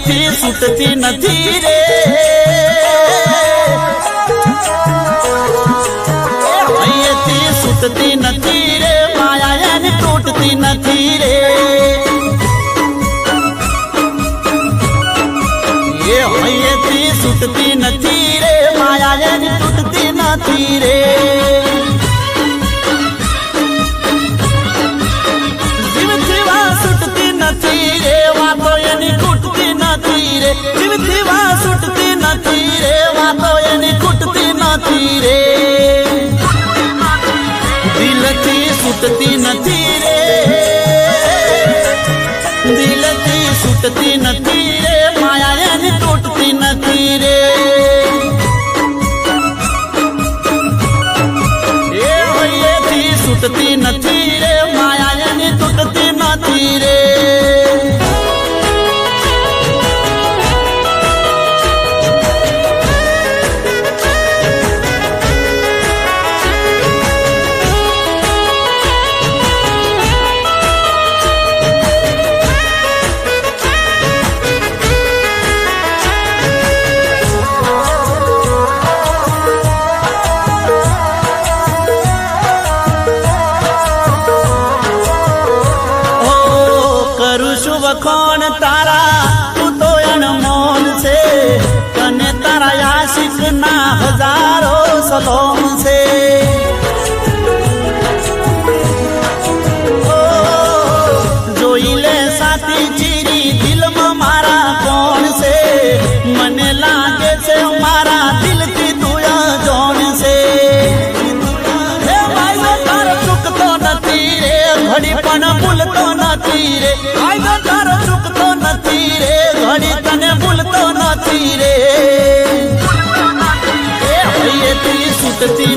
હૈયેથી છૂટતી નથી રે, હૈયેથી છૂટતી નથી રે, માયા એની તૂટતી નથી રે, એ હૈયેથી છૂટતી નથી રે, માયા એની તૂટતી નથી રે, જીવથી વા છૂટતી નથી રે, વાતો એની ખૂટતી નથી રે, જીવથી વા છૂટતી નથી રે, વાતો એની ખૂટતી નથી રે, દિલથી છૂટતી નથી રે, દિલથી છૂટતી નથી રે, માયા એની તૂટતી નથી રે, એ હૈયેથી છૂટતી નથી રે, માયા એની તૂટતી નથી રે, વખોણ તારા તું તો અનમોલ છે, તને તારા આશિક ના હજારો સલોમ છે, જોઈ લે સાથી ચીરી દિલમાં મારા કોણ છે, મને લાગે છે મારા દિલથી તું જોણ છે, હે ભાઈ તારો ચૂકતો નથી રે, ઘડી પણ ભૂલતો નથી રે, તારો ચૂકતો નથી રે, ઘડી તને ભૂલતો નથી રે, એ હૈયેથી છૂટતી